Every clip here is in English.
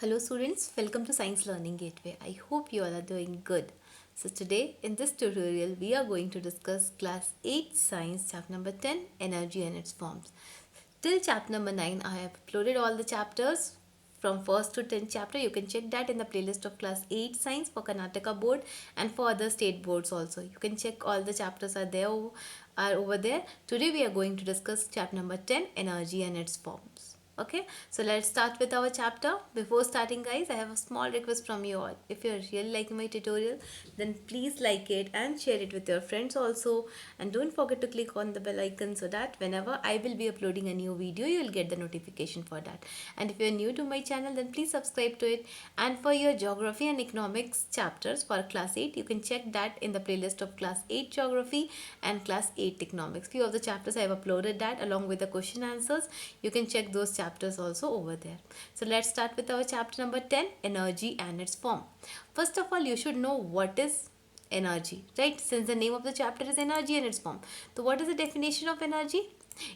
Hello students, welcome to Science Learning Gateway. I hope you all are doing good. So today in this tutorial we are going to discuss class 8 science chapter number 10 energy and its forms. Till chapter number 9 I have uploaded all the chapters from 1st to 10th chapter. You can check that in the playlist of class 8 science for Karnataka board and for other state boards also. You can check all the chapters are over there. Today we are going to discuss chapter number 10 energy and its forms. Okay, so let's start with our chapter. Before starting guys, I have a small request from you all. If you're really liking my tutorial, then please like it and share it with your friends also, and don't forget to click on the bell icon so that whenever I will be uploading a new video, you will get the notification for that. And if you're new to my channel, then please subscribe to it. And for your geography and economics chapters for class 8, you can check that in the playlist of class 8 geography and class 8 economics. Few of the chapters I have uploaded that along with the question answers. You can check those chapters also over there. So let's start with our chapter number 10, energy and its form. First of all, you should know what is energy, right? Since the name of the chapter is energy and its form. So what is the definition of energy?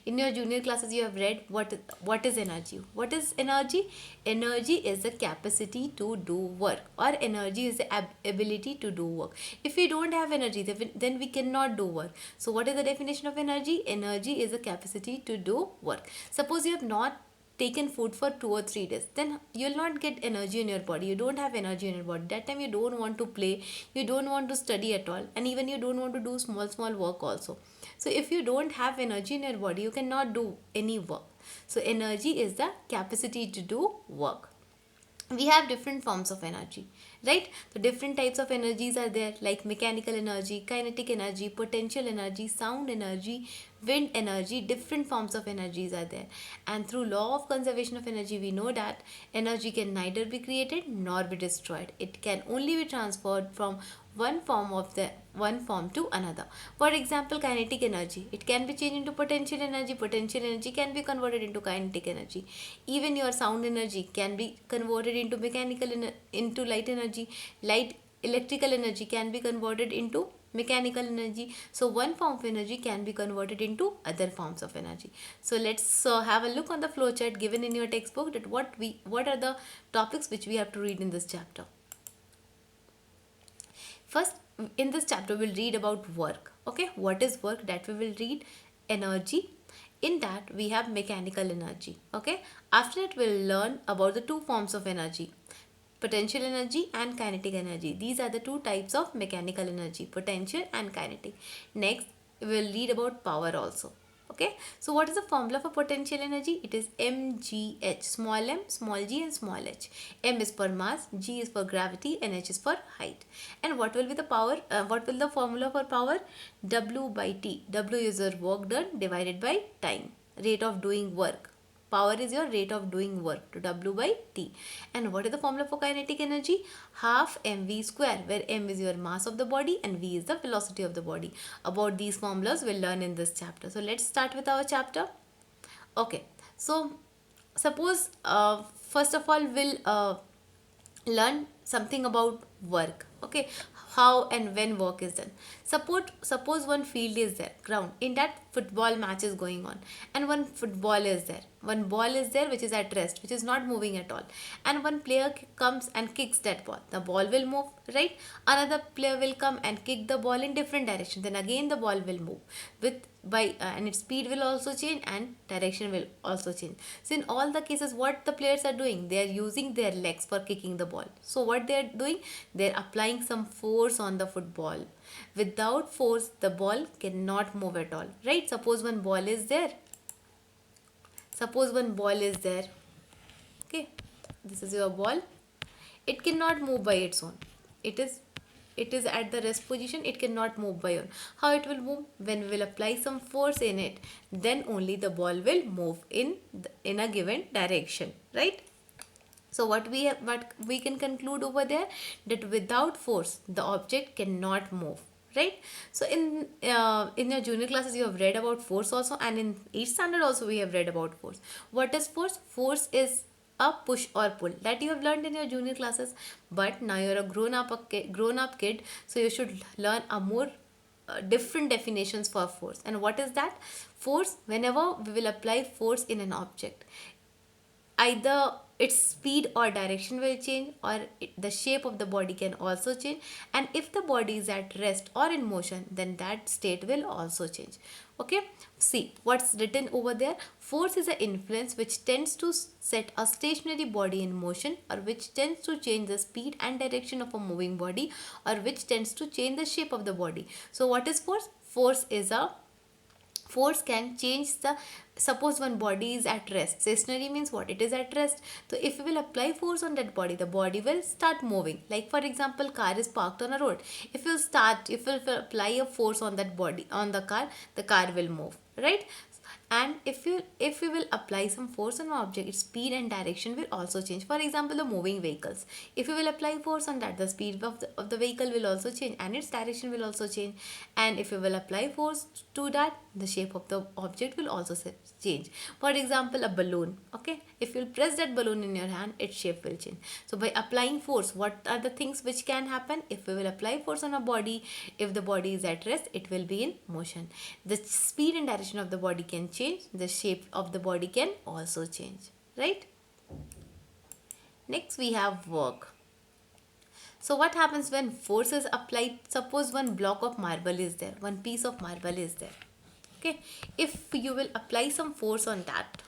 In your junior classes you have read what is energy. What is energy? Energy is the capacity to do work, or energy is the ability to do work. If we don't have energy, then we cannot do work. So what is the definition of energy? Energy is the capacity to do work. Suppose you have not taken food for 2 or 3 days, then you'll not get energy in your body. You don't have energy in your body. That time you don't want to play, you don't want to study at all, and even you don't want to do small work also. So if you don't have energy in your body, you cannot do any work. So energy is the capacity to do work. We have different forms of energy, right? So different types of energies are there, like mechanical energy, kinetic energy, potential energy, sound energy, wind energy. Different forms of energies are there, and through law of conservation of energy we know that energy can neither be created nor be destroyed. It can only be transferred from one form to another. For example, kinetic energy, it can be changed into potential energy. Potential energy can be converted into kinetic energy. Even your sound energy can be converted into into light energy. Light electrical energy can be converted into mechanical energy. So one form of energy can be converted into other forms of energy. So let's have a look on the flowchart given in your textbook, that what are the topics which we have to read in this chapter. First, in this chapter we'll read about work. Okay, what is work? That we will read. Energy, in that we have mechanical energy. Okay, after that we'll learn about the two forms of energy, potential energy and kinetic energy. These are the two types of mechanical energy, potential and kinetic. Next we'll read about power also. Okay, so what is the formula for potential energy? It is mgh, small m, small g and small h. M is for mass, g is for gravity and h is for height. And what will be the power? What will the formula for power? W by t. W is your work done divided by time, rate of doing work. Power is your rate of doing work, to W by T. And what is the formula for kinetic energy? Half mv square, where m is your mass of the body and v is the velocity of the body. About these formulas we'll learn in this chapter. So let's start with our chapter. Okay, so suppose first of all we'll learn something about work. Okay, how and when work is done. Suppose one field is there, ground, in that football match is going on, and one football is there, one ball is there which is at rest, which is not moving at all, and one player comes and kicks that ball. The ball will move, right? Another player will come and kick the ball in different direction, then again the ball will move with and its speed will also change and direction will also change. So in all the cases, what the players are doing, they are using their legs for kicking the ball. So what they are doing, they are applying some force on the football. Without force, the ball cannot move at all, right? Suppose one ball is there. Okay, this is your ball. It cannot move by its own. It is at the rest position. It cannot move by own. How it will move? When we will apply some force in it, then only the ball will move in a given direction, right? So what we can conclude over there, that without force the object cannot move, right? So in your junior classes you have read about force also, and in each standard also we have read about force. What is force? Force is a push or pull, that you have learned in your junior classes. But now you're a grown up kid, so you should learn a more different definitions for force. And what is that? Force, whenever we will apply force in an object, either its speed or direction will change, or the shape of the body can also change. And if the body is at rest or in motion, then that state will also change. Okay, see what's written over there. Force is an influence which tends to set a stationary body in motion, or which tends to change the speed and direction of a moving body, or which tends to change the shape of the body. So what is force? Force can change the, suppose one body is at rest. Stationary means what? It is at rest. So if we will apply force on that body, the body will start moving. Like for example, car is parked on a road. If you will apply a force on that body, on the car will move, right? And if you will apply some force on an object, its speed and direction will also change. For example, the moving vehicles, if you will apply force on that, the speed of the vehicle will also change, and its direction will also change. And if you will apply force to that, the shape of the object will also change. For example, a balloon. Okay, if you press that balloon in your hand, its shape will change. So by applying force, what are the things which can happen? If we will apply force on a body, if the body is at rest, it will be in motion. The speed and direction of the body can change, the shape of the body can also change, right? Next we have work. So what happens when force is applied? Suppose one block of marble is there, one piece of marble is there. Okay, if you will apply some force on that,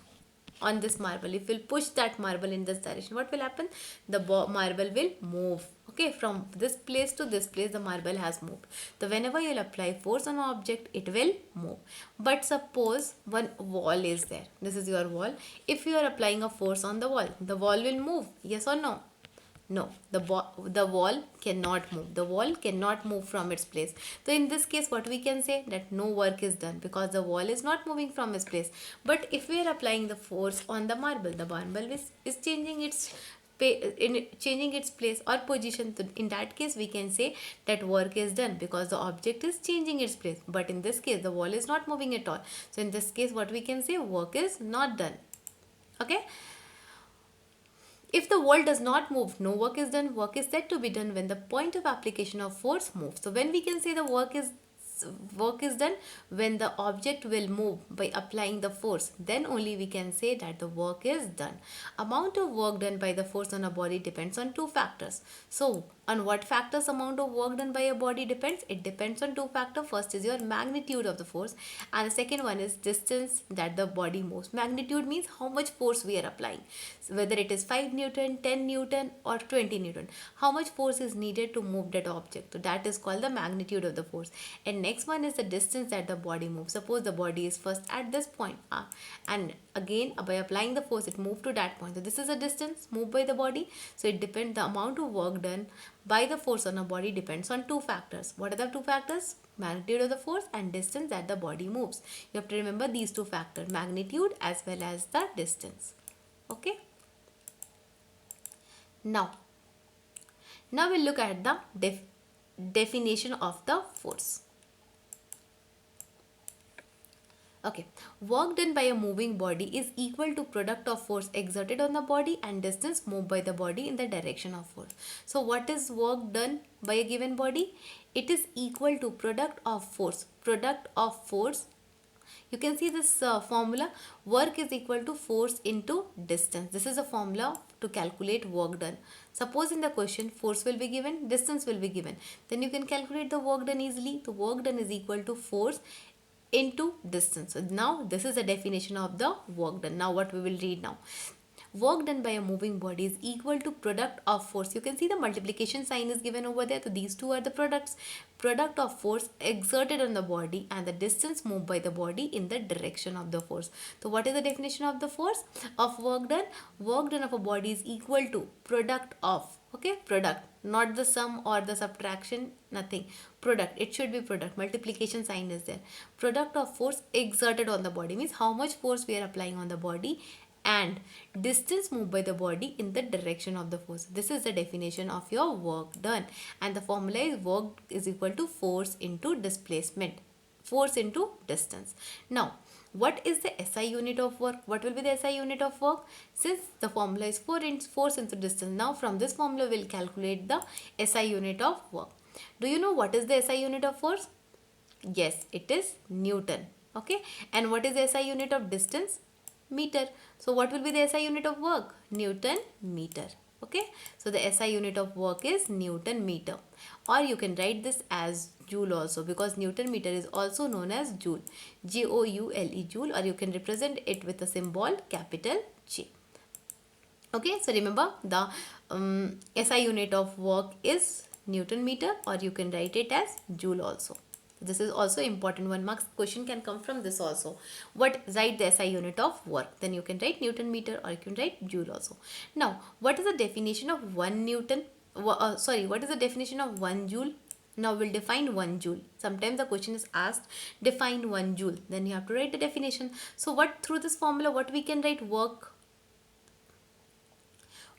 on this marble, if you'll push that marble in this direction, what will happen? The marble will move. Okay, from this place to this place, the marble has moved. So whenever you'll apply force on an object, it will move. But suppose one wall is there, this is your wall. If you are applying a force on the wall will move, yes or no? No, the wall cannot move. The wall cannot move from its place. So in this case, what we can say, that no work is done, because the wall is not moving from its place. But if we are applying the force on the marble is changing its changing its place or position. So in that case, we can say that work is done, because the object is changing its place. But in this case, the wall is not moving at all. So in this case, what we can say, work is not done. Okay. If the wall does not move, no work is done. Work is said to be done when the point of application of force moves. So when we can say the work is done when the object will move by applying the force, then only we can say that the work is done. Amount of work done by the force on a body depends on two factors. So on what factors amount of work done by a body depends? It depends on two factors. First is your magnitude of the force, and the second one is distance that the body moves. Magnitude means how much force we are applying, so whether it is 5 Newton, 10 Newton or 20 Newton. How much force is needed to move that object? So that is called the magnitude of the force. And next one is the distance that the body moves. Suppose the body is first at this point, and again by applying the force it moved to that point. So this is a distance moved by the body. So it depends, the amount of work done by the force on a body depends on two factors. What are the two factors? Magnitude of the force and distance that the body moves. You have to remember these two factors, magnitude as well as the distance. Okay. Now we'll look at the definition of the force. Okay, work done by a moving body is equal to product of force exerted on the body and distance moved by the body in the direction of force. So what is work done by a given body? It is equal to product of force. Product of force, you can see this formula, work is equal to force into distance. This is a formula to calculate work done. Suppose in the question force will be given, distance will be given, then you can calculate the work done easily. The work done is equal to force into distance. So now this is the definition of the work done. Now what we will read now. Work done by a moving body is equal to product of force. You can see the multiplication sign is given over there. So these two are the products. Product of force exerted on the body and the distance moved by the body in the direction of the force. So what is the definition of the force of work done? Work done of a body is equal to product of, okay, product, not the sum or the subtraction, nothing. Product, it should be product. Multiplication sign is there. Product of force exerted on the body means how much force we are applying on the body, and distance moved by the body in the direction of the force. This is the definition of your work done, and the formula is work is equal to force into displacement, force into distance. Now what is the SI unit of work? What will be the SI unit of work? Since the formula is force into distance, now from this formula we'll calculate the SI unit of work. Do you know what is the SI unit of force? Yes, it is Newton. Okay, and what is the SI unit of distance? meter. So what will be the SI unit of work? Newton meter. Okay, so the SI unit of work is Newton meter, or you can write this as joule also, because Newton meter is also known as joule, Joule, joule, or you can represent it with a symbol capital J. Okay, so remember the SI unit of work is Newton meter, or you can write it as joule also. This is also important. 1 marks question can come from this also. What write the SI unit of work? Then you can write Newton meter, or you can write joule also. Now, what is the definition of 1 Newton? What is the definition of 1 joule? Now we'll define 1 joule. Sometimes the question is asked, define 1 joule. Then you have to write the definition. So what, through this formula, what we can write? Work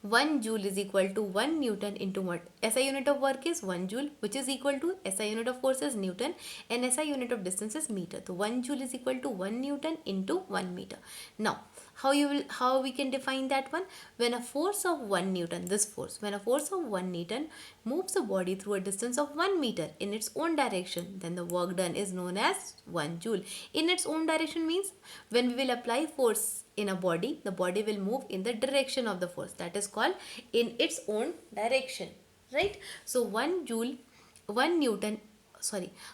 1 joule is equal to 1 Newton into what? SI unit of work is 1 joule, which is equal to SI unit of force is Newton, and SI unit of distance is meter. So 1 joule is equal to 1 Newton into 1 meter. Now, how we can define that one? When a force of 1 Newton, this force, when a force of 1 Newton moves a body through a distance of 1 meter in its own direction, then the work done is known as 1 joule. In its own direction means when we will apply force in a body, the body will move in the direction of the force. That is called in its own direction, right? So 1 joule, 1 Newton,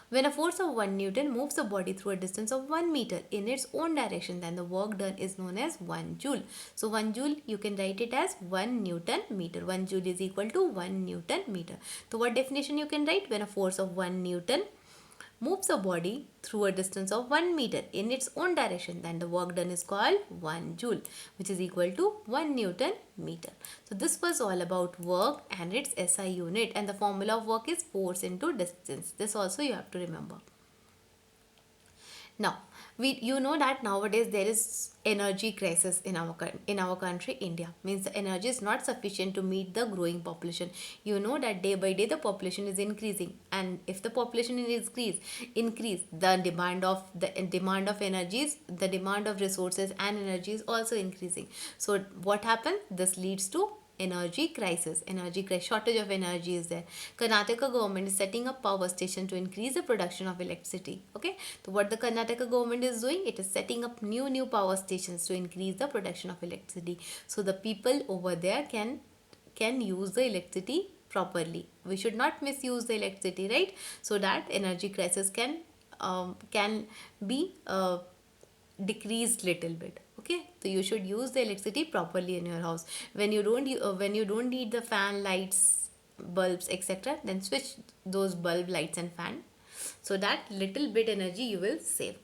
when a force of 1 Newton moves a body through a distance of 1 meter in its own direction, then the work done is known as 1 joule. So 1 joule, you can write it as 1 Newton meter. 1 joule is equal to 1 Newton meter. So what definition you can write? When a force of 1 Newton moves a body through a distance of 1 meter in its own direction, then the work done is called 1 joule, which is equal to 1 Newton meter. So this was all about work and its SI unit, and the formula of work is force into distance. This also you have to remember. Now, you know that nowadays there is energy crisis in our country, India. Means the energy is not sufficient to meet the growing population. You know that day by day the population is increasing, and if the population is increase, the demand of energies, the demand of resources and energy is also increasing. So what happens? This leads to energy crisis, shortage of energy is there. Karnataka government is setting up power station to increase the production of electricity. Okay, so what the Karnataka government is doing, it is setting up new power stations to increase the production of electricity, so the people over there can use the electricity properly. We should not misuse the electricity, right? So that energy crisis can be decreased little bit. Okay, so you should use the electricity properly in your house. When you don't need the fan, lights, bulbs, etc., then switch those bulb, lights and fan, so that little bit energy you will save.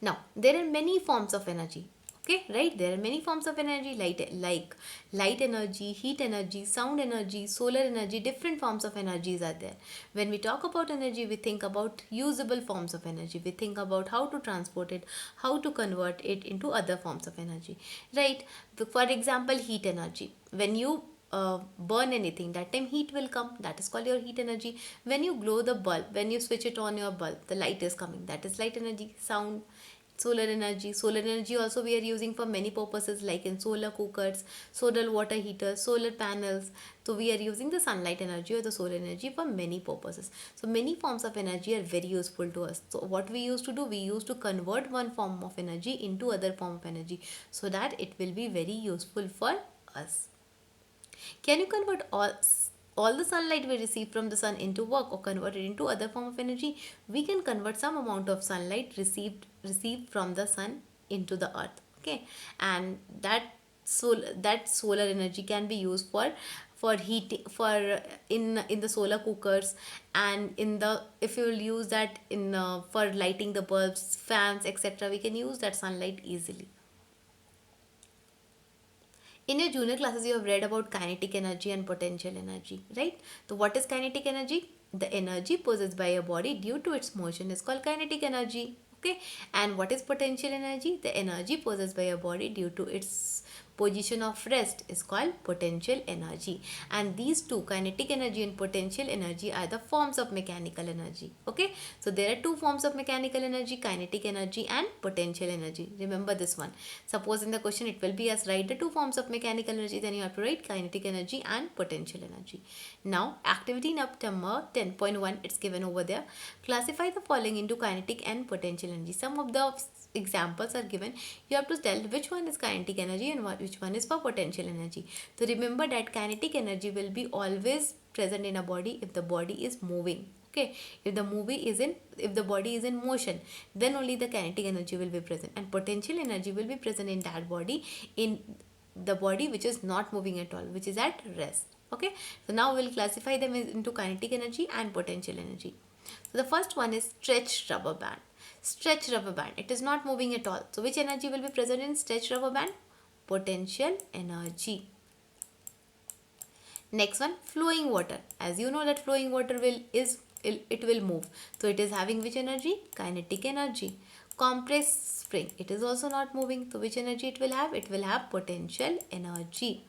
Now there are many forms of energy. Okay, right? There are many forms of energy, like light energy, heat energy, sound energy, solar energy. Different forms of energies are there. When we talk about energy, we think about usable forms of energy. We think about how to transport it, how to convert it into other forms of energy, right? For example, heat energy. When you burn anything, that time heat will come, that is called your heat energy. When you glow the bulb, when you switch it on your bulb, the light is coming, that is light energy. Sound, solar energy also we are using for many purposes, like in solar cookers, solar water heaters, solar panels. So we are using the sunlight energy or the solar energy for many purposes. So many forms of energy are very useful to us. So what we used to do, we used to convert one form of energy into other form of energy, so that it will be very useful for us. Can you convert all the sunlight we receive from the sun into work, or convert it into other form of energy? We can convert some amount of sunlight received from the sun into the earth. Okay, and that solar energy can be used for heating, for in the solar cookers, and in the, if you will use that in for lighting the bulbs, fans, etc., we can use that sunlight easily. In your junior classes, you have read about kinetic energy and potential energy, right? So what is kinetic energy? The energy possessed by a body due to its motion is called kinetic energy. Okay, and what is potential energy? The energy possessed by a body due to its position of rest is called potential energy. And these two, kinetic energy and potential energy, are the forms of mechanical energy. Okay, so there are two forms of mechanical energy, kinetic energy and potential energy. Remember this one. Suppose in the question it will be as write the two forms of mechanical energy, then you have to write kinetic energy and potential energy. Now activity number 10.1, it's given over there. Classify the following into kinetic and potential energy. Some of the examples are given, you have to tell which one is kinetic energy and which one is for potential energy. So remember that kinetic energy will be always present in a body if the body is moving. Okay, if the body is in motion, then only the kinetic energy will be present, and potential energy will be present in that body, in the body which is not moving at all, which is at rest. Okay, so now we'll classify them into kinetic energy and potential energy. So the first one is stretched rubber band. Stretched rubber band, it is not moving at all, so which energy will be present in stretched rubber band? Potential energy. Next one, flowing water. As you know that flowing water it will move, so it is having which energy? Kinetic energy. Compressed spring, it is also not moving, so which energy it will have? It will have potential energy.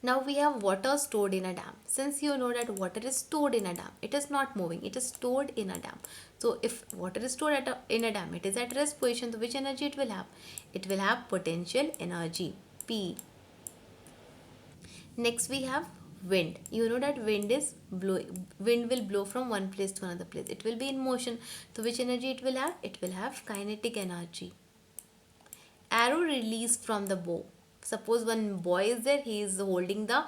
Now we have water stored in a dam. Since you know that water is stored in a dam, it is not moving, it is stored in a dam. So if water is stored in a dam, it is at rest position, so which energy it will have? It will have potential energy, P. Next we have wind. You know that wind will blow from one place to another place. It will be in motion. So which energy it will have? It will have kinetic energy. Arrow released from the bow. Suppose one boy is there, he is holding the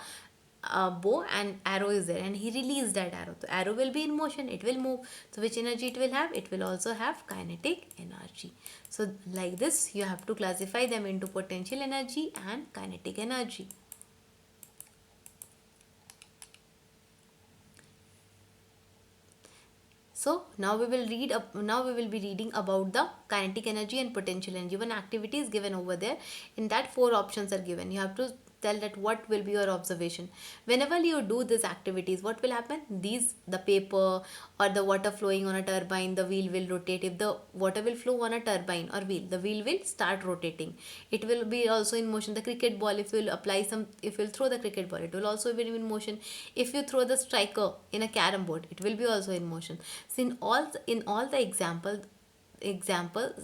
bow and arrow is there, and he released that arrow. So arrow will be in motion, it will move. So which energy it will have? It will also have kinetic energy. So like this you have to classify them into potential energy and kinetic energy. So now we will be reading about the kinetic energy and potential energy. One activity is given over there. In that 4 options are given. You have to tell that what will be your observation. Whenever you do these activities, what will happen? The paper or the water flowing on a turbine, the wheel will rotate. If the water will flow on a turbine or wheel, the wheel will start rotating. It will be also in motion. The cricket ball, if you throw the cricket ball, it will also be in motion. If you throw the striker in a carom board, it will be also in motion. So in all the examples,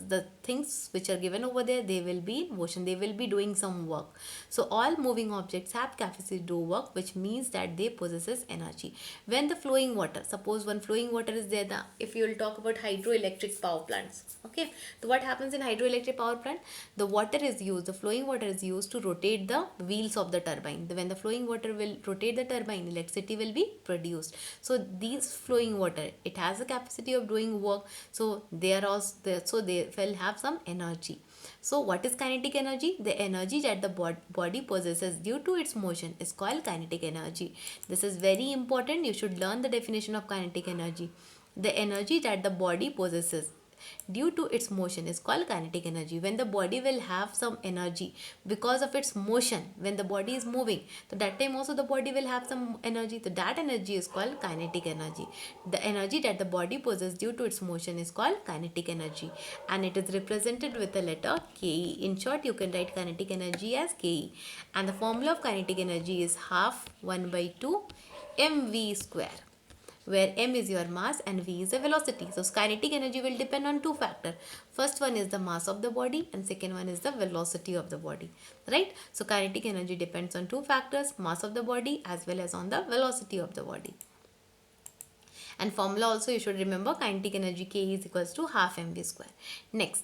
the things which are given over there, they will be in motion, they will be doing some work. So all moving objects have capacity to do work, which means that they possesses energy. When the flowing water, suppose one flowing water is there, if you will talk about hydroelectric power plants, okay, so what happens in hydroelectric power plant? The flowing water is used to rotate the wheels of the turbine. When the flowing water will rotate the turbine, electricity will be produced. So these flowing water, it has a capacity of doing work, so they will have some energy. So what is kinetic energy? The energy that the body possesses due to its motion is called kinetic energy. This is very important. You should learn the definition of kinetic energy. The energy that the body possesses due to its motion is called kinetic energy. When the body will have some energy because of its motion, when the body is moving, so that time also the body will have some energy. So that energy is called kinetic energy. The energy that the body possesses due to its motion is called kinetic energy, and it is represented with the letter Ke. In short, you can write kinetic energy as Ke, and the formula of kinetic energy is half 1 by 2 mv square, where m is your mass and v is the velocity. So kinetic energy will depend on 2 factors. First one is the mass of the body and second one is the velocity of the body, right? So kinetic energy depends on 2 factors, mass of the body as well as on the velocity of the body. And formula also you should remember, kinetic energy K is equals to half mv square. Next,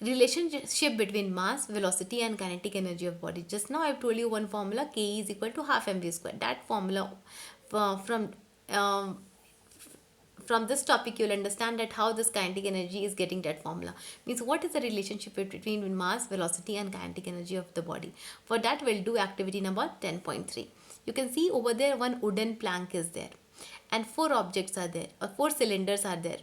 relationship between mass, velocity and kinetic energy of body. Just now I have told you one formula, K is equal to half mv square. That formula um, from this topic you will understand that how this kinetic energy is getting that formula. Means what is the relationship between mass, velocity and kinetic energy of the body. For that we'll do activity number 10.3. You can see over there one wooden plank is there and 4 objects are there, or 4 cylinders are there.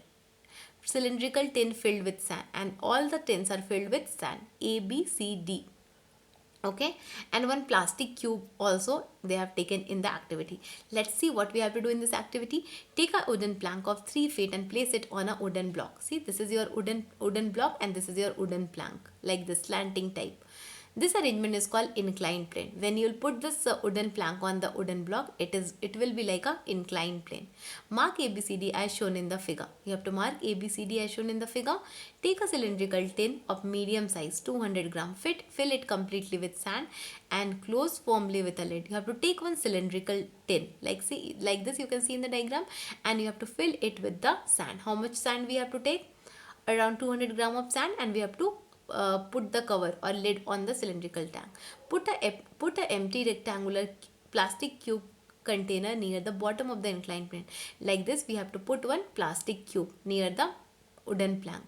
Cylindrical tin filled with sand, and all the tins are filled with sand, A, B, C, D. Okay, and one plastic cube also they have taken in the activity. Let's see what we have to do in this activity. Take a wooden plank of 3 feet and place it on a wooden block. See, this is your wooden block and this is your wooden plank, like this slanting type. This arrangement is called inclined plane. When you'll put this wooden plank on the wooden block, it will be like a inclined plane. Mark ABCD as shown in the figure. You have to mark ABCD as shown in the figure. Take a cylindrical tin of medium size, 200 gram. Fill it completely with sand and close firmly with a lid. You have to take one cylindrical tin, like this you can see in the diagram, and you have to fill it with the sand. How much sand we have to take? Around 200 gram of sand, and we have to put the cover or lid on the cylindrical tank. Put a empty rectangular plastic cube container near the bottom of the inclined plane. Like this, we have to put one plastic cube near the wooden plank.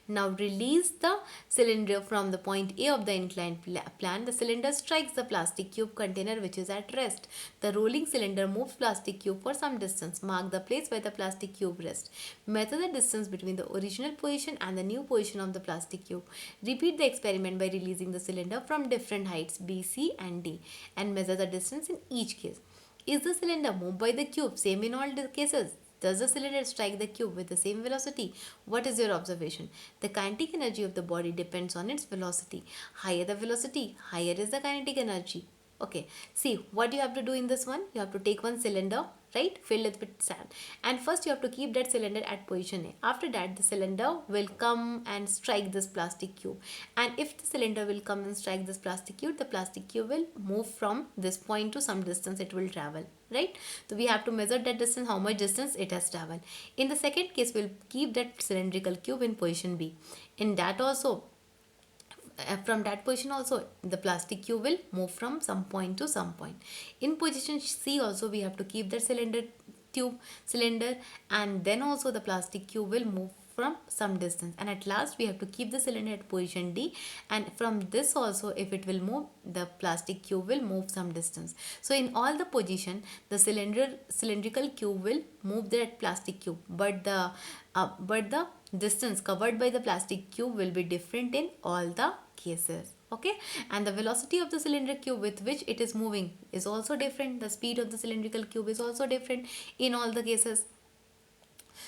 Now release the cylinder from the point A of the inclined plane. The cylinder strikes the plastic cube container which is at rest. The rolling cylinder moves plastic cube for some distance. Mark the place where the plastic cube rests. Measure the distance between the original position and the new position of the plastic cube. Repeat the experiment by releasing the cylinder from different heights B, C and D and measure the distance in each case. Is the cylinder moved by the cube? Same in all the cases. Does the cylinder strike the cube with the same velocity? What is your observation? The kinetic energy of the body depends on its velocity. Higher the velocity, higher is the kinetic energy. Okay, see what you have to do in this one. You have to take one cylinder, right? Fill it with sand. And first you have to keep that cylinder at position A. After that, the cylinder will come and strike this plastic cube. And if the cylinder will come and strike this plastic cube, the plastic cube will move from this point to some distance it will travel, right? So we have to measure that distance, how much distance it has traveled. In the second case, we'll keep that cylindrical cube in position B. In that also, from that position also, the plastic cube will move from some point to some point. In position C also, we have to keep that cylinder, and then also the plastic cube will move from some distance, and at last we have to keep the cylinder at position D, and from this also, if it will move, the plastic cube will move some distance. So in all the position, the cylindrical cube will move that plastic cube, but the distance covered by the plastic cube will be different in all the cases. Okay, and the velocity of the cylindrical cube with which it is moving is also different. The speed of the cylindrical cube is also different in all the cases.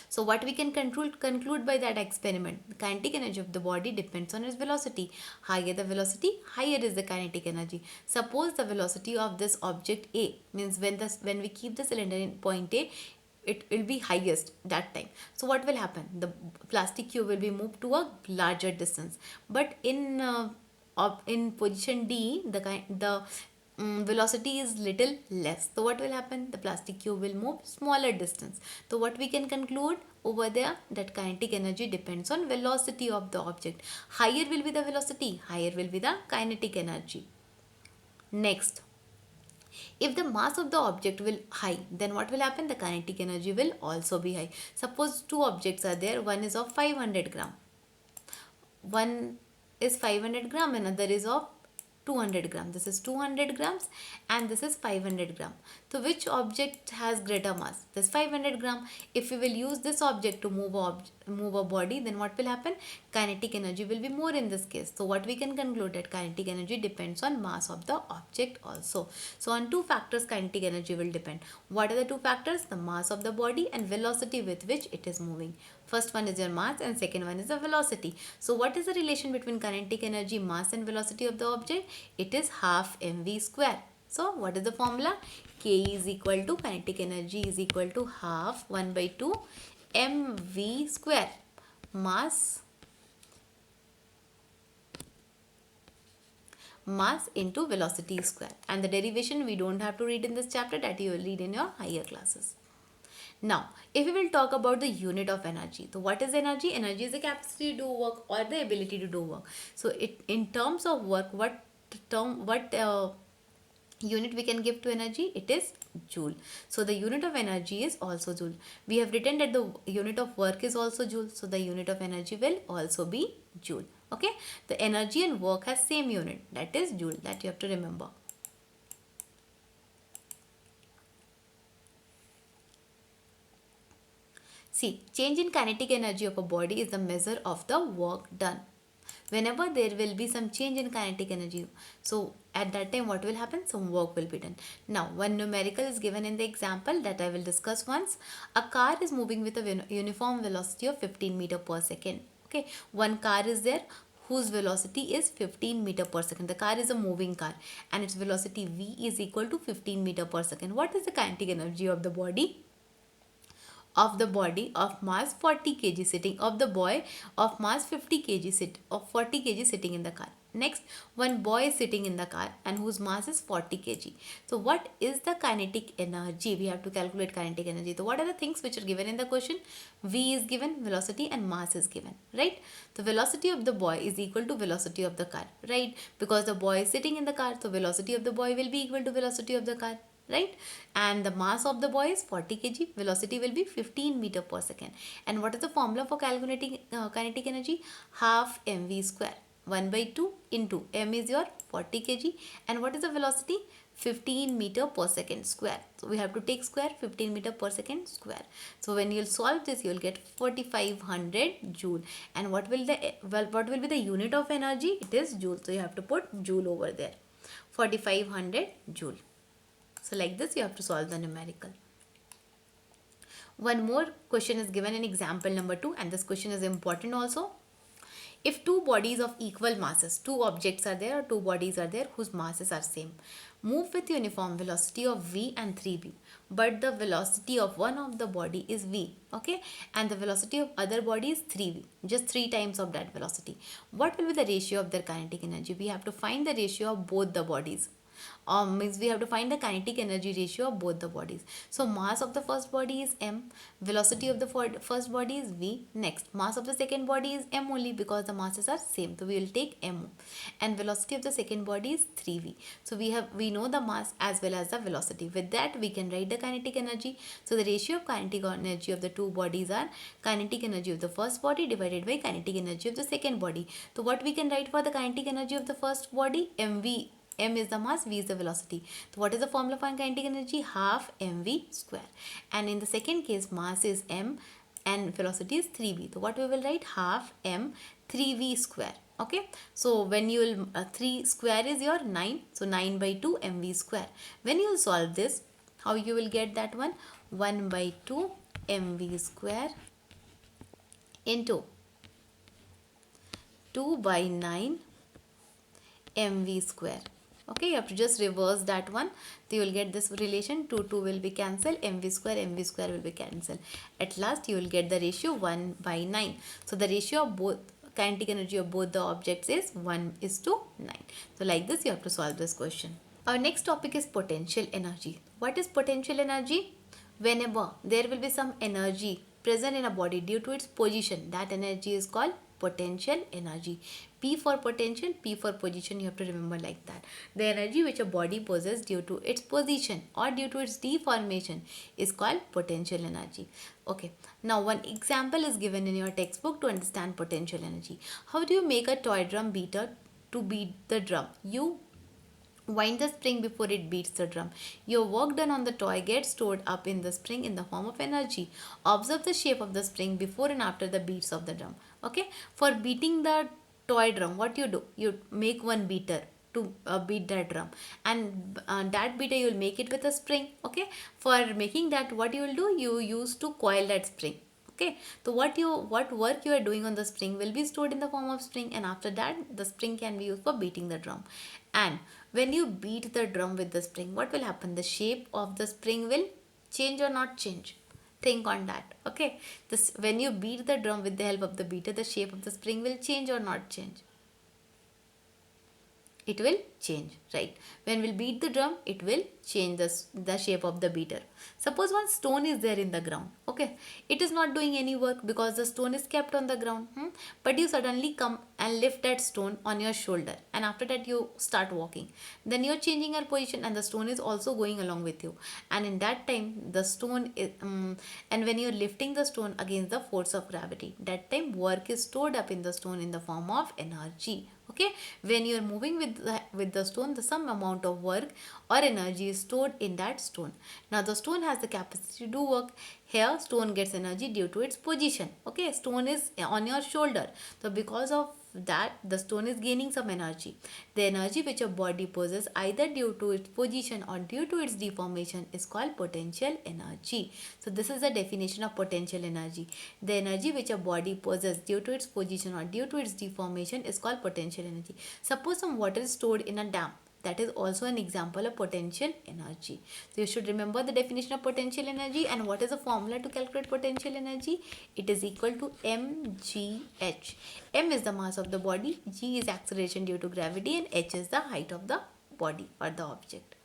So what we can conclude by that experiment, the kinetic energy of the body depends on its velocity. Higher the velocity, higher is the kinetic energy. Suppose the velocity of this object A, means when we keep the cylinder in point A, it will be highest that time. So what will happen? The plastic cube will be moved to a larger distance. But in position D, the velocity is little less. So what will happen? The plastic cube will move smaller distance. So what we can conclude over there, that kinetic energy depends on velocity of the object. Higher will be the velocity, higher will be the kinetic energy. Next, if the mass of the object will high, then what will happen? The kinetic energy will also be high. Suppose two objects are there. One is of 500 gram. One is 500 gram, another is of 200 gram. This is 200 grams and this is 500 gram. So which object has greater mass? This 500 gram. If we will use this object to move a body, then what will happen? Kinetic energy will be more in this case. So what we can conclude, that kinetic energy depends on mass of the object also. So on two factors kinetic energy will depend. What are the two factors? The mass of the body and velocity with which it is moving. First one is your mass and second one is the velocity. So what is the relation between kinetic energy, mass and velocity of the object? It is half mv square. So what is the formula? K is equal to, kinetic energy is equal to half 1 by 2 mv square. Mass into velocity square. And the derivation we don't have to read in this chapter, that you will read in your higher classes. Now, if we will talk about the unit of energy. So what is energy? Energy is the capacity to do work or the ability to do work. So in terms of work, what unit we can give to energy? It is joule. So the unit of energy is also joule. We have written that the unit of work is also joule. So the unit of energy will also be joule. Okay. The energy and work has same unit, that is joule, that you have to remember. See, change in kinetic energy of a body is the measure of the work done. Whenever there will be some change in kinetic energy, so at that time what will happen? Some work will be done. Now, one numerical is given in the example that I will discuss once. A car is moving with a uniform velocity of 15 meter per second. Okay, one car is there whose velocity is 15 meter per second. The car is a moving car and its velocity v is equal to 15 meter per second. What is the kinetic energy of the body? Of the body of mass 40 kg sitting, of the boy of mass 50 kg of 40 kg sitting in the car. Next, one boy is sitting in the car and whose mass is 40 kg. So what is the kinetic energy? We have to calculate kinetic energy. So what are the things which are given in the question? V is given, velocity and mass is given, right? The velocity of the boy is equal to velocity of the car, right? Because the boy is sitting in the car, so velocity of the boy will be equal to velocity of the car, right? And the mass of the boy is 40 kg, velocity will be 15 meter per second. And what is the formula for calculating kinetic energy? Half mv square, 1 by 2 into m is your 40 kg, and what is the velocity? 15 meter per second square. So we have to take square, 15 meter per second square. So when you'll solve this, you'll get 4500 joule. And what will be the unit of energy? It is joule. So you have to put joule over there. 4500 joule. So like this you have to solve the numerical. One more question is given in example number 2, and this question is important also. If two bodies of equal masses, two objects are there or two bodies are there whose masses are same, move with uniform velocity of v and 3v, but the velocity of one of the body is v, okay, and the velocity of other body is 3v, just 3 times of that velocity. What will be the ratio of their kinetic energy? We have to find the ratio of both the bodies. Means we have to find the kinetic energy ratio of both the bodies. So mass of the first body is m, velocity of the first body is v. Next, mass of the second body is m only because the masses are same, so we will take m, and velocity of the second body is 3v. So we know the mass as well as the velocity. With that we can write the kinetic energy. So the ratio of kinetic energy of the two bodies are kinetic energy of the first body divided by kinetic energy of the second body. So what we can write for the kinetic energy of the first body? mv. M is the mass, V is the velocity. So what is the formula for kinetic energy? Half mv square. And in the second case, mass is m and velocity is 3v. So what we will write? Half m 3v square. Okay. So when you will 3 square is your 9. So 9 by 2 mv square. When you will solve this, how you will get that one? 1 by 2 mv square into 2 by 9 mv square. Okay, you have to just reverse that one. So you will get this relation. 2 will be cancelled. mv square will be cancelled. At last you will get the ratio 1 by 9. So the ratio of both kinetic energy of both the objects is 1:9. So like this you have to solve this question. Our next topic is potential energy. What is potential energy? Whenever there will be some energy present in a body due to its position, that energy is called potential energy. P for potential, P for position, you have to remember like that. The energy which a body possesses due to its position or due to its deformation is called potential energy. Okay, now one example is given in your textbook to understand potential energy. How do you make a toy drum beater to beat the drum? You wind the spring before it beats the drum. Your work done on the toy gets stored up in the spring in the form of energy. Observe the shape of the spring before and after the beats of the drum. Okay, for beating the toy drum, what you do? You make one beater to beat that drum, and that beater you will make it with a spring. Okay, for making that, what you will do? You use to coil that spring. Okay, so what work you are doing on the spring will be stored in the form of spring, and after that the spring can be used for beating the drum. And when you beat the drum with the spring, what will happen? The shape of the spring will change or not change? Think on that. Okay, this when you beat the drum with the help of the beater, the shape of the spring will change or not change? It will change, right? When we'll beat the drum, it will change the shape of the beater. Suppose one stone is there in the ground. Okay, it is not doing any work because the stone is kept on the ground. But you suddenly come and lift that stone on your shoulder, and after that you start walking. Then you're changing your position and the stone is also going along with you. And in that time, the stone is, and when you're lifting the stone against the force of gravity, that time work is stored up in the stone in the form of energy. Okay, when you are moving with the stone, the some amount of work or energy is stored in that stone. Now the stone has the capacity to do work. Here stone gets energy due to its position. Okay, stone is on your shoulder, so because of that the stone is gaining some energy. The energy which a body possesses either due to its position or due to its deformation is called potential energy. So this is the definition of potential energy. The energy which a body possesses due to its position or due to its deformation is called potential energy. Suppose some water is stored in a dam. That is also an example of potential energy. So you should remember the definition of potential energy, and what is the formula to calculate potential energy? It is equal to mgh. M is the mass of the body, g is acceleration due to gravity, and h is the height of the body or the object.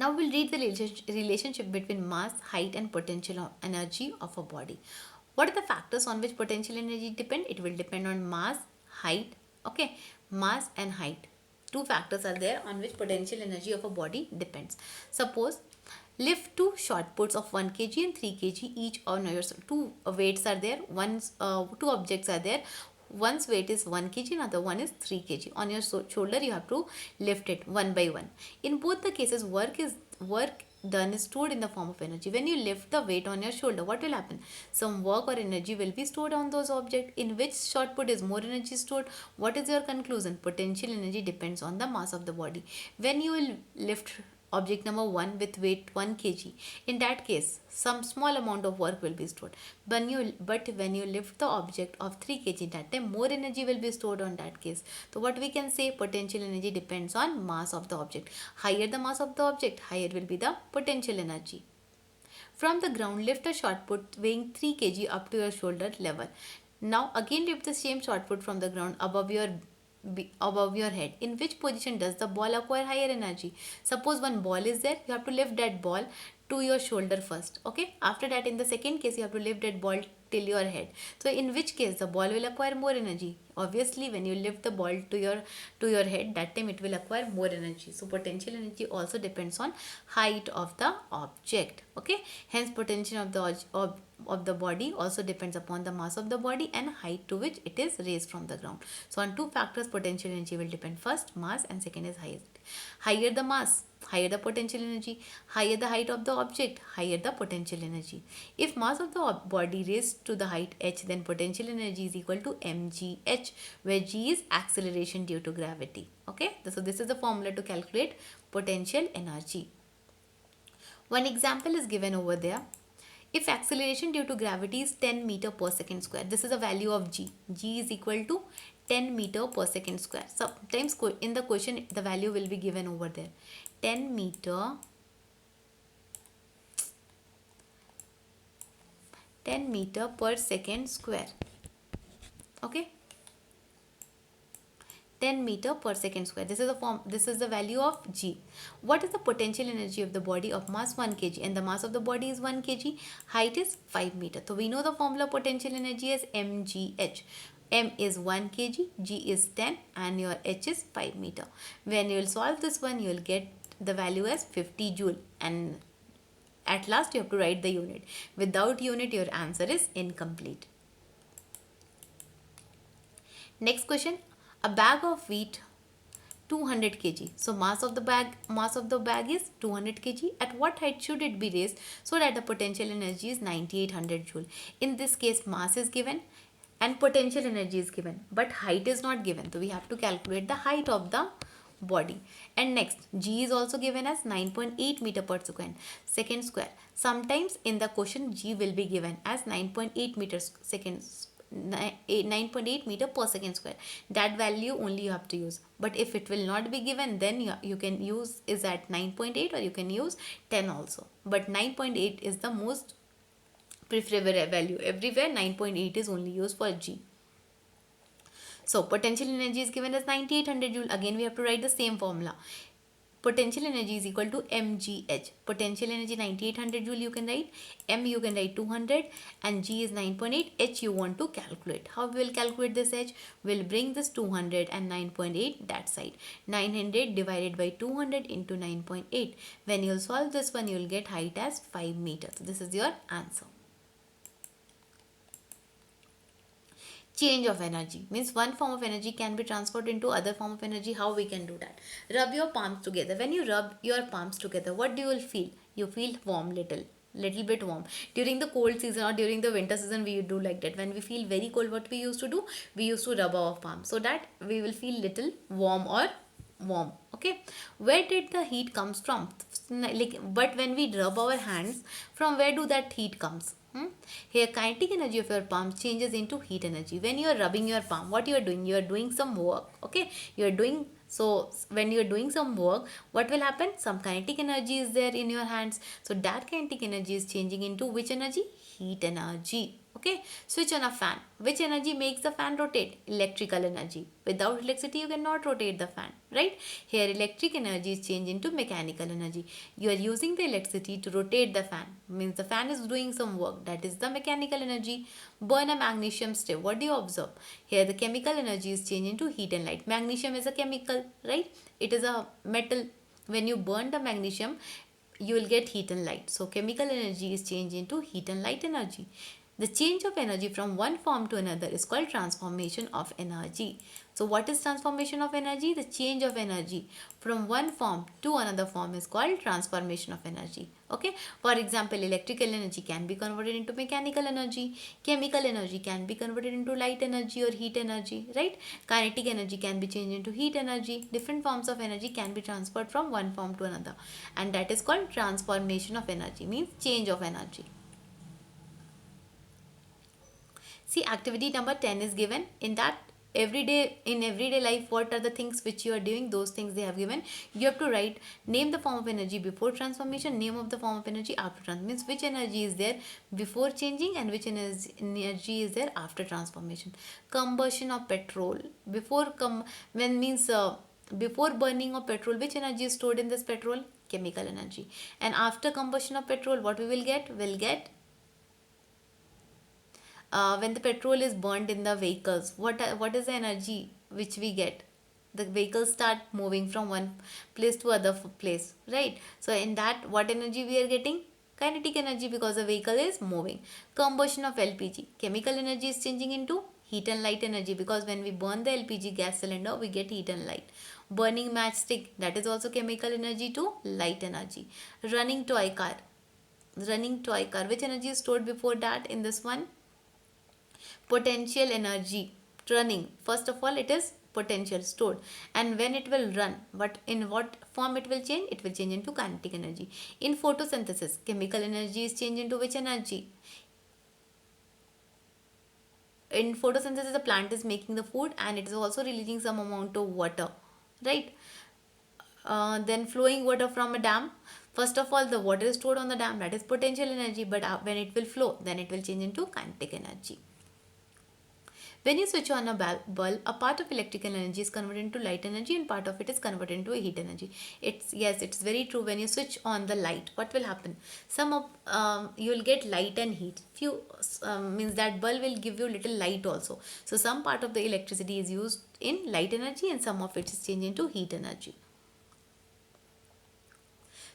Now we'll read the relationship between mass, height and potential energy of a body. What are the factors on which potential energy depend? It will depend on mass, height, okay, mass and height. Two factors are there on which potential energy of a body depends. Suppose lift two shot puts of 1 kg and 3 kg each on your two weights are there. Two objects are there. One's weight is 1 kg, another one is 3 kg. On your shoulder you have to lift it one by one. In both the cases, work done is stored in the form of energy. When you lift the weight on your shoulder, what will happen? Some work or energy will be stored on those objects. In which shot put is more energy stored? What is your conclusion? Potential energy depends on the mass of the body. When you will lift object number 1 with weight 1 kg, in that case some small amount of work will be stored. But when you lift the object of 3 kg, that time more energy will be stored on that case. So what we can say, potential energy depends on mass of the object. Higher the mass of the object, higher will be the potential energy. From the ground, lift a shot put weighing 3 kg up to your shoulder level. Now again lift the same shot put from the ground above your head. In which position does the ball acquire higher energy? Suppose one ball is there, you have to lift that ball to your shoulder first, okay? After that, in the second case, you have to lift that ball till your head. So in which case the ball will acquire more energy? Obviously when you lift the ball to your head, that time it will acquire more energy. So potential energy also depends on height of the object, okay? Hence potential of the body also depends upon the mass of the body and height to which it is raised from the ground. So on two factors potential energy will depend. First mass and second is height. Higher the mass, higher the potential energy. Higher the height of the object, higher the potential energy. If mass of the body raised to the height h, then potential energy is equal to mgh, where g is acceleration due to gravity, okay? So this is the formula to calculate potential energy. One example is given over there. If acceleration due to gravity is 10 meter per second square, this is a value of g. G is equal to 10 meter per second square. Sometimes in the question the value will be given over there. 10 meter per second square, okay? 10 meter per second square. This is the value of g. What is the potential energy of the body of mass 1 kg and the mass of the body is 1 kg, height is 5 meter. So we know the formula potential energy is mgh. M is 1 kg, g is 10 and your h is 5 meter. When you will solve this one, you will get the value as 50 joule, and at last you have to write the unit. Without unit your answer is incomplete. Next question, a bag of wheat 200 kg. So mass of the bag is 200 kg. At what height should it be raised so that the potential energy is 9800 joule? In this case mass is given and potential energy is given, but height is not given. So we have to calculate the height of the body. And next, g is also given as 9.8 meter per second square. Sometimes in the question g will be given as 9.8 meters second 9.8 meter per second square. That value only you have to use. But if it will not be given, then you can use is at 9.8 or you can use 10 also. But 9.8 is the most preferable value. Everywhere 9.8 is only used for g. So potential energy is given as 9800 joule. Again we have to write the same formula. Potential energy is equal to mgh. Potential energy 9800 joule you can write, m you can write 200 and g is 9.8, h you want to calculate. How we will calculate this h? We'll bring this 200 and 9.8 that side. 900 divided by 200 into 9.8. When you'll solve this one, you'll get height as 5 meters. So this is your answer. Change of energy means one form of energy can be transferred into other form of energy. How we can do that? Rub your palms together. When you rub your palms together, what do you will feel? You feel warm, little bit warm. During the cold season or during the winter season, we do like that. When we feel very cold, what we used to do? We used to rub our palms so that we will feel little warm or warm. Okay, where did the heat comes from? Like, but when we rub our hands, from where do that heat comes? Here, kinetic energy of your palm changes into heat energy. When you are rubbing your palm, what you are doing? You are doing some work. Okay, you are doing, so when you are doing some work, what will happen? Some kinetic energy is there in your hands. So that kinetic energy is changing into which energy? Heat energy. Okay, switch on a fan. Which energy makes the fan rotate? Electrical energy. Without electricity, you cannot rotate the fan, right? Here, electric energy is changed into mechanical energy. You are using the electricity to rotate the fan. Means the fan is doing some work. That is the mechanical energy. Burn a magnesium strip. What do you observe? Here, the chemical energy is changed into heat and light. Magnesium is a chemical, right? It is a metal. When you burn the magnesium, you will get heat and light. So chemical energy is changed into heat and light energy. The change of energy from one form to another is called transformation of energy. So what is transformation of energy? The change of energy from one form to another form is called transformation of energy. Okay. For example, electrical energy can be converted into mechanical energy. Chemical energy can be converted into light energy or heat energy, right? Kinetic energy can be changed into heat energy. Different forms of energy can be transferred from one form to another, and that is called transformation of energy, means change of energy. See, activity number 10 is given. In that, everyday life, what are the things which you are doing? Those things they have given. You have to write, name the form of energy before transformation, name of the form of energy after transformation. Means which energy is there before changing and which energy is there after transformation. Combustion of petrol. Before burning of petrol, which energy is stored in this petrol? Chemical energy. And after combustion of petrol, what we will get? We'll get when the petrol is burnt in the vehicles, what is the energy which we get? The vehicles start moving from one place to other place, right? So in that, what energy we are getting? Kinetic energy, because the vehicle is moving. Combustion of LPG, chemical energy is changing into heat and light energy, because when we burn the LPG gas cylinder, we get heat and light. Burning matchstick, that is also chemical energy to light energy. Running toy car, which energy is stored before that in this one? Potential energy. Running, first of all, it is potential stored, and when it will run, in what form it will change? It will change into kinetic energy. In photosynthesis, chemical energy is changed into which energy? In photosynthesis, the plant is making the food and it is also releasing some amount of water, right? Then flowing water from a dam, first of all, the water is stored on the dam, that is potential energy, but when it will flow, then it will change into kinetic energy. When you switch on a bulb, a part of electrical energy is converted into light energy and part of it is converted into heat energy. It's very true. When you switch on the light, what will happen? You will get light and heat. Few means that bulb will give you little light also. So some part of the electricity is used in light energy and some of it is changed into heat energy.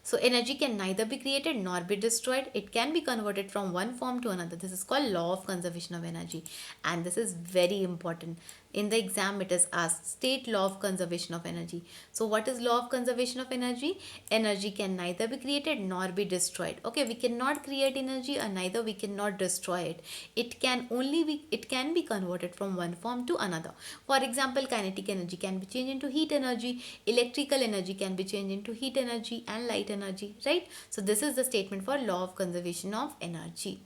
So energy can neither be created nor be destroyed. It can be converted from one form to another. This is called law of conservation of energy, and this is very important. In the exam, it is asked, state law of conservation of energy. So what is law of conservation of energy? Energy can neither be created nor be destroyed. Okay, we cannot create energy and neither we cannot destroy it. It can be converted from one form to another. For example, kinetic energy can be changed into heat energy, electrical energy can be changed into heat energy and light energy, right? So this is the statement for law of conservation of energy.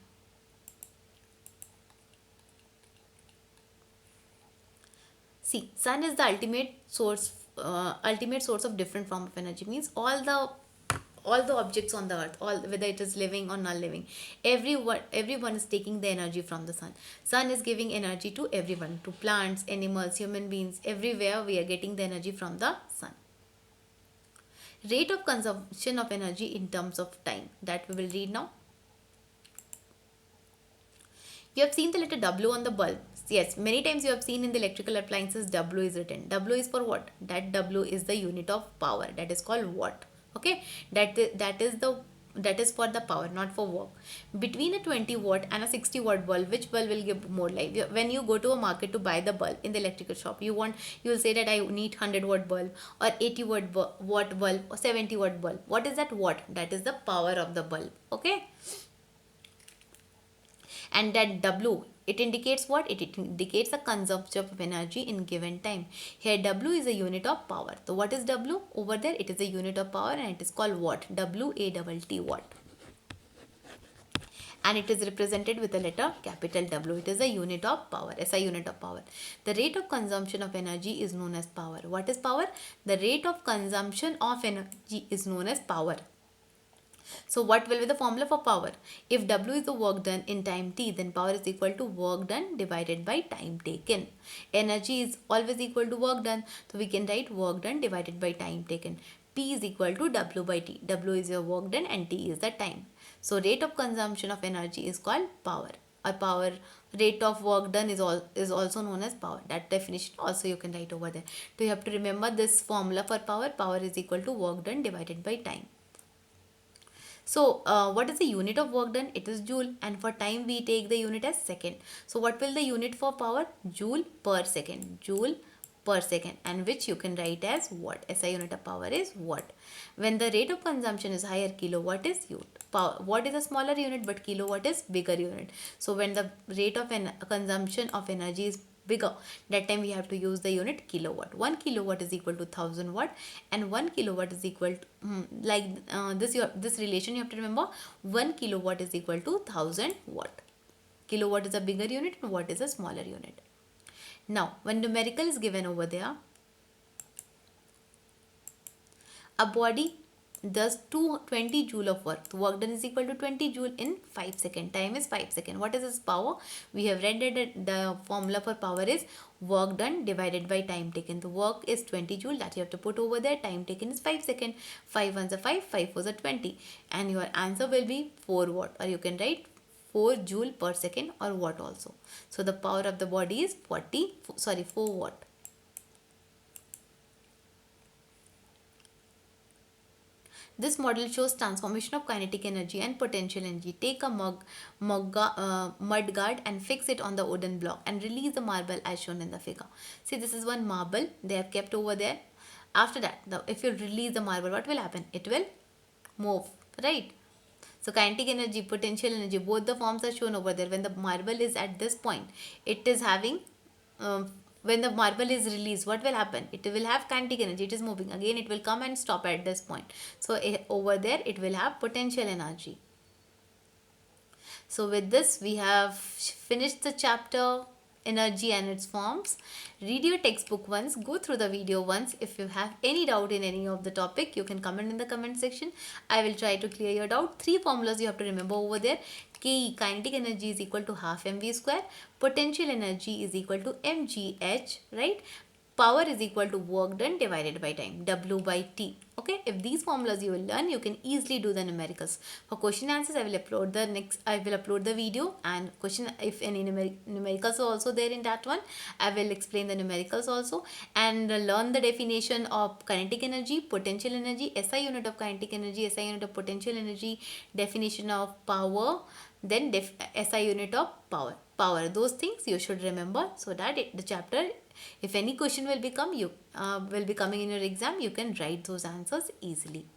See, sun is the ultimate source of different form of energy. Means all the objects on the earth, all, whether it is living or non living, everyone is taking the energy from the sun. Sun is giving energy to everyone, to plants, animals, human beings. Everywhere we are getting the energy from the sun. Rate of consumption of energy in terms of time, that we will read now. You have seen the letter W on the bulb. Yes, many times you have seen in the electrical appliances W is written. W is for what? That W is the unit of power, that is called watt. Okay, that is the that is for the power, not for work. Between a 20 watt and a 60 watt bulb, which bulb will give more light? When you go to a market to buy the bulb in the electrical shop, you will say that I need 100 watt bulb, or 80 watt bulb, or 70 watt bulb. What is that watt? That is the power of the bulb. Okay. And that W, it indicates what? It indicates the consumption of energy in given time. Here W is a unit of power. So what is W? Over there it is a unit of power and it is called watt. W-A-T-T, watt. And it is represented with the letter capital W. It is a unit of power, SI unit of power. The rate of consumption of energy is known as power. What is power? The rate of consumption of energy is known as power. So what will be the formula for power? If W is the work done in time T, then power is equal to work done divided by time taken. Energy is always equal to work done. So we can write work done divided by time taken. P is equal to W by T. W is your work done and T is the time. So rate of consumption of energy is called power. Or power rate of work done is also known as power. That definition also you can write over there. So you have to remember this formula for power. Power is equal to work done divided by time. So what is the unit of work done? It is joule, and for time we take the unit as second. So what will the unit for power? Joule per second. Joule per second, and which you can write as watt. SI unit of power is watt. When the rate of consumption is higher, kilowatt is power. Watt is a smaller unit, but kilowatt is bigger unit. So when the rate of consumption of energy is bigger, that time we have to use the unit kilowatt. 1 kilowatt is equal to 1000 watt, and 1 kilowatt is equal to this relation you have to remember. 1 kilowatt is equal to 1000 watt. Kilowatt is a bigger unit and watt is a smaller unit. Now when numerical is given over there, a body does 220 joule of work. The work done is equal to 20 joule in 5 seconds. Time is 5 seconds. What is this power? We have read that the formula for power is work done divided by time taken. The work is 20 joule, that you have to put over there. Time taken is 5 seconds. 5 ones are 5, 5 fours are 20. And your answer will be 4 watt, or you can write 4 joule per second or watt also. So the power of the body is 4 watt. This model shows transformation of kinetic energy and potential energy. Take a mud guard and fix it on the wooden block and release the marble as shown in the figure. See, this is one marble they have kept over there. After that, if you release the marble, what will happen? It will move, right? So kinetic energy, potential energy, both the forms are shown over there. When the marble is at this point, it is having when the marble is released, what will happen? It will have kinetic energy. It is moving. Again, it will come and stop at this point. So over there, it will have potential energy. So with this, we have finished the chapter energy and its forms. Read your textbook once, go through the video once. If you have any doubt in any of the topic, you can comment in the comment section. I will try to clear your doubt. 3 formulas you have to remember over there. Kinetic energy is equal to half mv square. Potential energy is equal to mgh, right? Power is equal to work done divided by time, W by T. Okay, if these formulas you will learn, you can easily do the numericals. For question answers, I will upload the video, and question, if any numericals are also there in that one, I will explain the numericals also, and learn the definition of kinetic energy, potential energy, SI unit of kinetic energy, SI unit of potential energy, definition of power, then SI unit of power. Those things you should remember, so that the chapter, if any question will be coming in your exam, you can write those answers easily.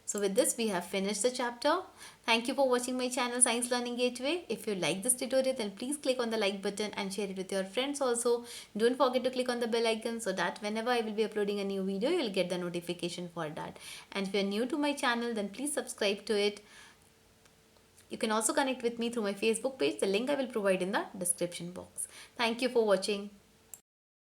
So with this, we have finished the chapter. Thank you for watching my channel Science Learning Gateway. If you like this tutorial, then please click on the like button and share it with your friends also. Don't forget to click on the bell icon, so that whenever I will be uploading a new video, you will get the notification for that. And if you are new to my channel, then please subscribe to it. You can also connect with me through my Facebook page. The link I will provide in the description box. Thank you for watching.